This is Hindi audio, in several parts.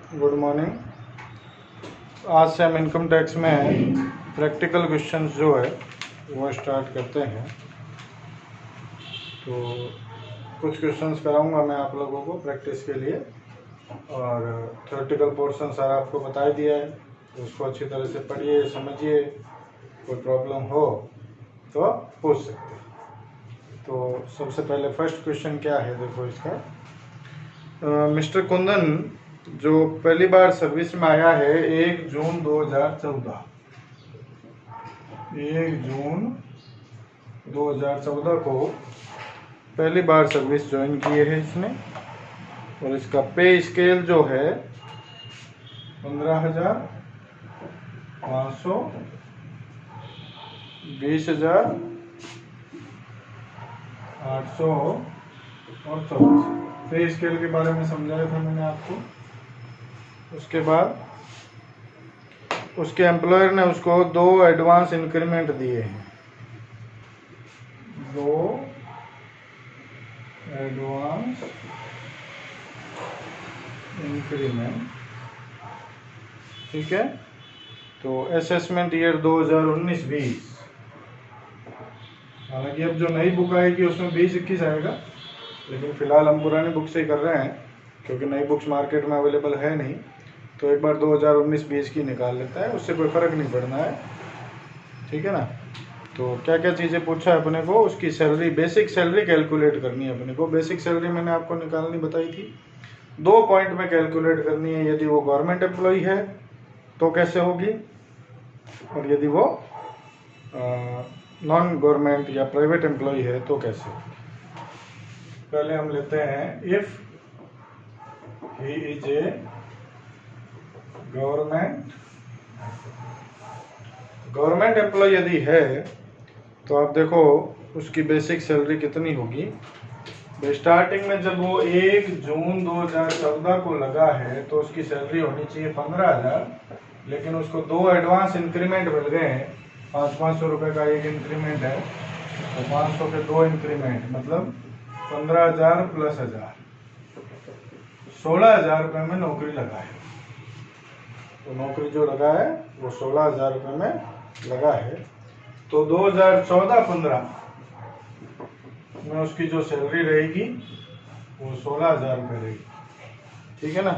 Good morning. आज से हम इनकम टैक्स में प्रैक्टिकल क्वेश्चंस जो है वो स्टार्ट करते हैं। तो कुछ क्वेश्चंस कराऊंगा मैं आप लोगों को प्रैक्टिस के लिए, और थ्योरेटिकल पोर्शन सारा आपको बता ही दिया है, तो उसको अच्छी तरह से पढ़िए, समझिए। कोई प्रॉब्लम हो तो पूछ सकते हैं। तो सबसे पहले फर्स्ट क्वेश्चन क्या है, देखो इसका। मिस्टर कुंदन जो पहली बार सर्विस में आया है 1 जून 2014, 1 जून 2014 को पहली बार सर्विस ज्वाइन की है इसने, और इसका पे स्केल जो है 15,500, 20,800 और 24। पे स्केल के बारे में समझाया था मैंने आपको। उसके बाद उसके एम्प्लॉयर ने उसको 2 एडवांस इंक्रीमेंट दिए हैं, 2 एडवांस इंक्रीमेंट, ठीक है। तो असेसमेंट ईयर 2019-20, हालांकि अब जो नई बुक आएगी उसमें 20-21 आएगा, लेकिन फिलहाल हम पुरानी बुक से ही कर रहे हैं क्योंकि नई बुक्स मार्केट में अवेलेबल है नहीं। तो एक बार 2019-20 की निकाल लेता है, उससे कोई फ़र्क नहीं पड़ना है, ठीक है ना। तो क्या क्या चीज़ें पूछा है अपने को, उसकी सैलरी, बेसिक सैलरी कैलकुलेट करनी है अपने को। बेसिक सैलरी मैंने आपको निकालनी बताई थी, 2 पॉइंट में कैलकुलेट करनी है। यदि वो गवर्नमेंट एम्प्लॉय है तो कैसे होगी, और यदि वो नॉन गवर्नमेंट या प्राइवेट एम्प्लॉय है तो कैसे होगी। पहले हम लेते हैं, if he is a government employee यदि है तो आप देखो उसकी बेसिक सैलरी कितनी होगी। स्टार्टिंग में जब वो 1 जून 2014 को लगा है तो उसकी सैलरी होनी चाहिए 15,000, लेकिन उसको 2 एडवांस इंक्रीमेंट मिल गए हैं। 500 रुपये का एक इंक्रीमेंट है, तो 500 के 2 इंक्रीमेंट, मतलब 15,000 प्लस 1,000, 16,000 रुपये में नौकरी लगा है। तो नौकरी जो लगा है वो 16,000 रुपये में लगा है। तो 2014-15 में उसकी जो सैलरी रहेगी वो 16,000 रुपये रहेगी, ठीक है ना।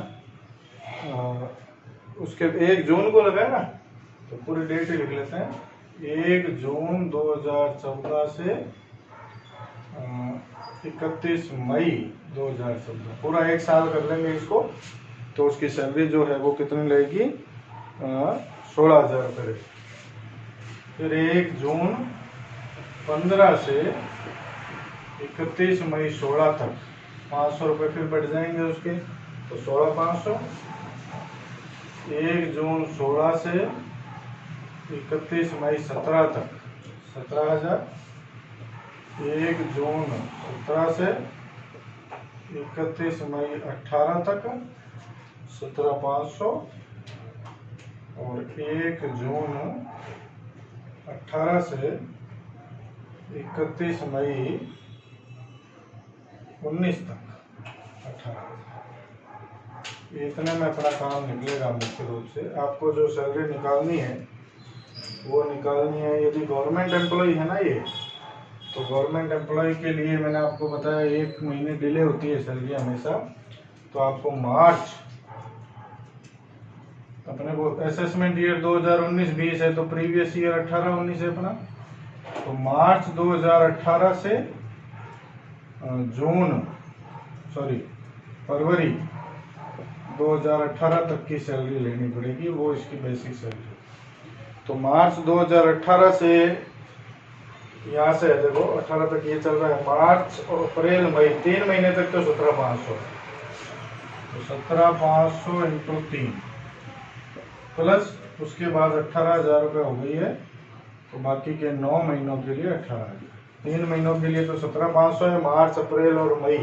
उसके 1 जून को लगा है ना, तो पूरी डेट ही लिख लेते हैं। 1 जून 2014 से 31 मई 2014, पूरा 1 साल कर लेंगे इसको, तो उसकी सैलरी जो है वो कितनी लगेगी, 16,000 रुपये रहेगी। फिर 1 जून 15 से 31 मई 16 तक 500 रुपये फिर बढ़ जाएंगे उसके, तो 16,500। 1 जून 16 से 31 मई 17 तक 17,000। 1 जून 17 से 31 मई 18 तक 17,500, और 1 जून 18 से 31 मई 19 तक 18,000। इतने में अपना काम निकलेगा। मुख्य रूप से आपको जो सैलरी निकालनी है वो निकालनी है, यदि गवर्नमेंट एम्प्लॉय है ना ये, तो गवर्नमेंट एम्प्लॉय के लिए मैंने आपको बताया 1 महीने डिले होती है सैलरी हमेशा। तो आपको मार्च, अपने को असेसमेंट ईयर 2019-20 है, तो प्रीवियस ईयर 18-19 है अपना। तो मार्च 2018 से फरवरी 2018 तक की सैलरी लेनी पड़ेगी, वो इसकी बेसिक सैलरी। तो मार्च 2018 से यहाँ से देखो 18 तक ये चल रहा है, मार्च और अप्रैल मई 3 महीने तक तो 17,500, तो 17,500 इंटू 3 प्लस उसके बाद 18,000 रुपये हो गई है। तो बाकी के 9 महीनों के लिए 18,000। 3 महीनों के लिए तो 17,500 है, मार्च अप्रैल और मई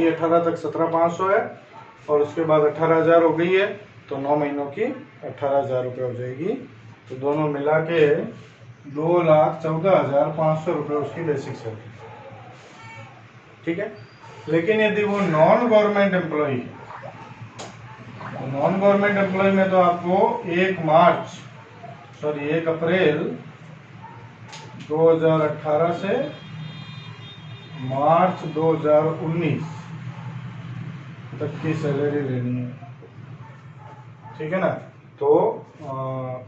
18 तक 17,500 है, और उसके बाद 18,000 हो गई है, तो 9 महीनों की 18,000 रुपये हो जाएगी। तो दोनों मिला के 2,14,500 रुपये उसकी बेसिक सैलरी, ठीक है। लेकिन यदि वो नॉन गवर्नमेंट एम्प्लॉई है, गवर्नमेंट एम्प्लॉय में तो आपको 1 अप्रैल 2018 से मार्च 2019 तक की सैलरी लेनी है, ठीक है ना। तो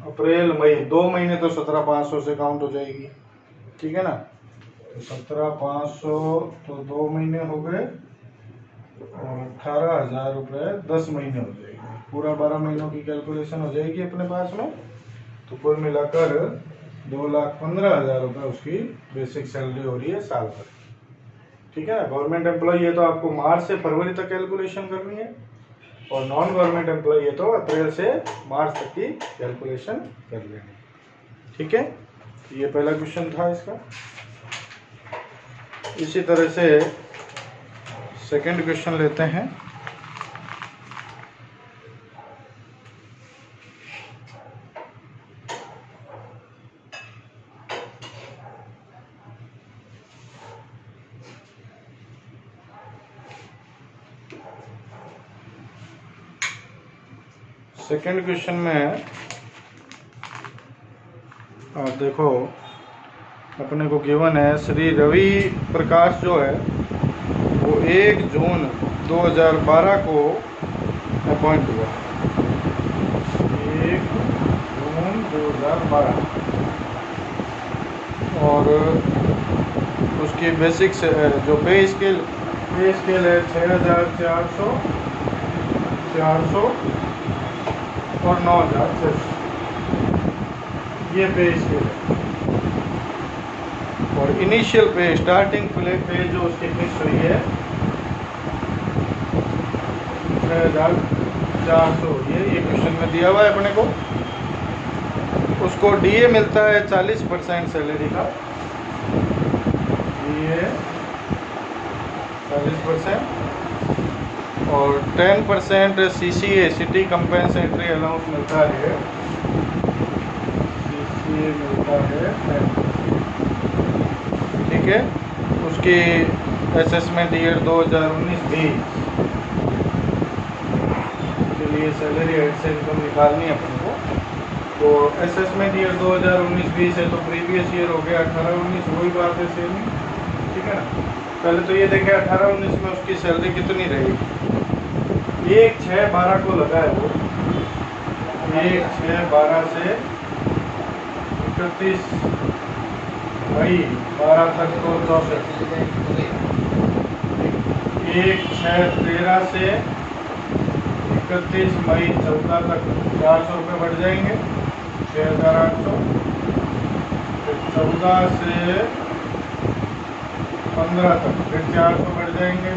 अप्रैल मई 2 महीने तो 17,500 से काउंट हो जाएगी, ठीक है ना। तो 17,500 तो 2 महीने हो गए और 18,000 रुपये 10 महीने हो जाएगी, पूरा 12 महीनों की कैलकुलेशन हो जाएगी अपने पास में। तो कुल मिलाकर 2,15,000 रुपये उसकी बेसिक सैलरी हो रही है साल भर, ठीक है। गवर्नमेंट एम्प्लॉय है तो आपको मार्च से फरवरी तक कैलकुलेशन करनी है, और नॉन गवर्नमेंट एम्प्लॉय है तो अप्रैल से मार्च तक की कैलकुलेशन कर लेनी, ठीक है। ये पहला क्वेश्चन था इसका। इसी तरह से सेकंड क्वेश्चन लेते हैं। सेकंड क्वेश्चन में देखो अपने को गिवन है श्री रवि प्रकाश जो है वो 1 जून 2012 को अपॉइंट हुआ, 1 जून 2012, और उसकी बेसिक जो पे स्केल है 6,400, 400 और 9,600, ये पे स्केल है। और इनिशियल पे स्टार्टिंग पे जो उसकी फिक्स हुई है 6,400, ये क्वेश्चन में दिया हुआ है अपने को। उसको डीए मिलता है 40% सैलरी का, डीए 40%, और 10% सीसीए सिटी कंपेंसेटरी अलाउंस मिलता है, सीसीए मिलता है 10%, ठीक है। उसकी असेसमेंट ईयर 2019-20 के लिए सैलरी हेड से इनकम निकालनी है अपने को। तो असेसमेंट ईयर 2019-20 है तो प्रीवियस ईयर हो गया 18-19, वही बात है सेम ही, ठीक है ना। पहले तो ये देखें 18-19 में उसकी सैलरी कितनी रहेगी। 1/6/12 को लगा है वो, 1/6/12 से 31 मई 12 तक तो 64, 1/6/13 से 31 मई 14 तक 400 रुपये बढ़ जाएंगे, 6,800। फिर 14 से 15 तक फिर 400 बढ़ जाएंगे,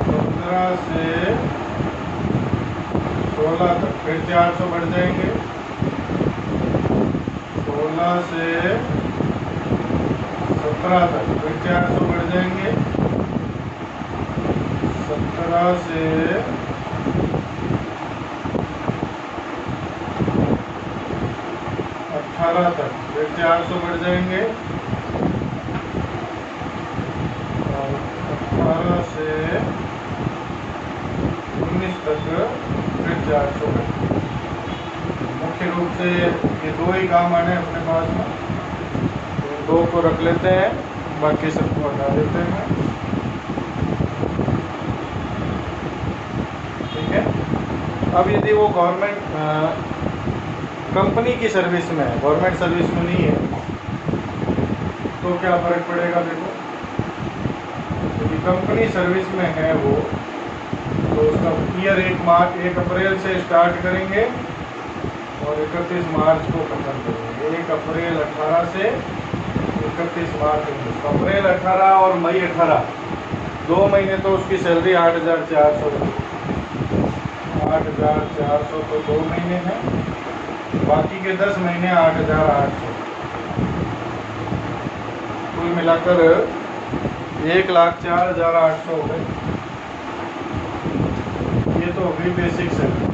15 से 16 तक फिर 400 बढ़ जाएंगे, 16 से 17 तक फिर 400 बढ़ जाएंगे, 17 से 18 तक फिर 400 बढ़ जाएंगे, और 18 से 19 तक फिर 400 बढ़। मुख्य रूप से ये 2 ही काम आने हैं अपने पास में, तो 2 को रख लेते हैं, बाकी सबको हटा देते हैं, ठीक है। अब यदि वो गवर्नमेंट कंपनी की सर्विस में है, गवर्नमेंट सर्विस में नहीं है, तो क्या फर्क पड़ेगा। देखो यदि कंपनी सर्विस में है वो, तो उसका ईयर 1 अप्रैल से स्टार्ट करेंगे और 31 मार्च को खत्म करेंगे। 1 अप्रैल 18 से 31 मार्च 19, अप्रैल 18 और मई 18, 2 महीने तो उसकी सैलरी 8,400 रहेगी, 8,400 तो 2 महीने हैं, बाकी के 10 महीने 8,800, कुल मिलाकर 1,04,800 हो गए। ये तो होगी बेसिक सैलरी।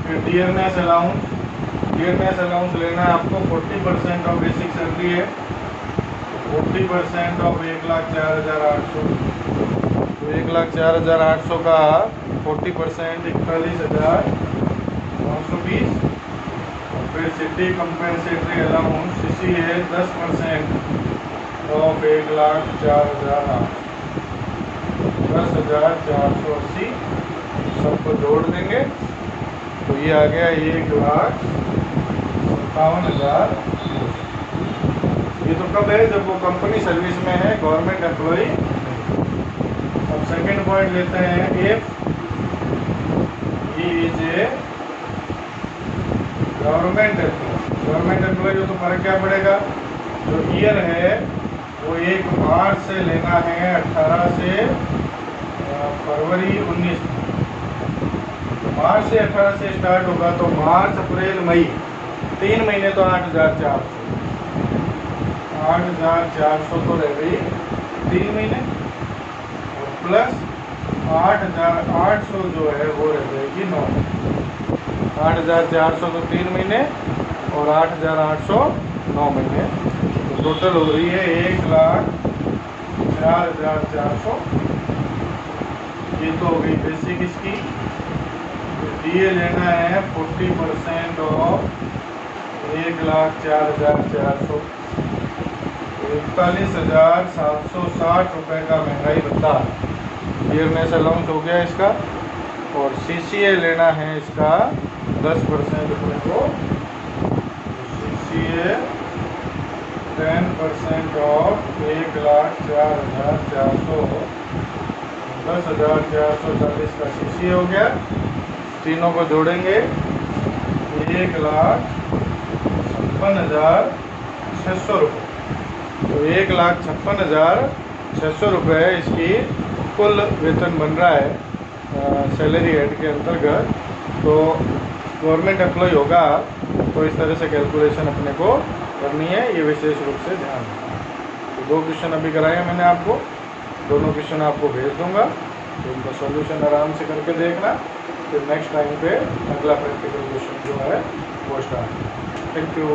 फिर डियरनेस अलाउंस लेना है आपको, 40% ऑफ बेसिक सैलरी है, 40% ऑफ 1,04,800, तो 1,04,800 का 40% 41,920। और फिर सिटी कंपेंसेटरी अलाउंस सीसी है 10% ऑफ 1,04,800, 10,480। सबको जोड़ देंगे तो ये आ गया 1,57,000। ये तो कब है? जब वो कंपनी सर्विस में है, गवर्नमेंट एम्प्लॉई। अब सेकंड पॉइंट लेते हैं, if he is a government employee हो तो फर्क क्या पड़ेगा? जो ईयर है वो 1 मार्च से लेना है 18 से फरवरी 19। तो मार्च से 18 से स्टार्ट होगा तो मार्च अप्रैल मई 3 महीने तो 8,400 तो रह गई 3 महीने, और प्लस 8,800 जो है वो रह जाएगी 9 महीने। 8,400 तो 3 महीने और 8,800 9 महीने, तो टोटल हो रही है 1,04,400। ये तो हो गई बेसिक इसकी। डीए लेना है 40% ऑफ 1,04,400, 41,760 रुपये का महंगाई भत्ता डियरनेस अलाउंस हो गया इसका। और सीसीए लेना है इसका 10% अपने को, सीसीए 10% ऑफ 1,04,400, 10,440 का सीसीए हो गया। तीनों को जोड़ेंगे 1,56,600 रुपये। तो 1,56,600 रुपये इसकी कुल वेतन बन रहा है सैलरी हेड के अंतर्गत। तो गवर्नमेंट एम्प्लॉय होगा तो इस तरह से कैलकुलेशन अपने को करनी है, ये विशेष रूप से ध्यान रखना। तो 2 क्वेश्चन अभी कराए मैंने आपको, दोनों क्वेश्चन आपको भेज दूंगा, तो उनका सॉल्यूशन आराम से करके देखना। फिर नेक्स्ट टाइम पे अगला प्रैक्टिकल क्वेश्चन जो है वो स्टार्ट। Thank you.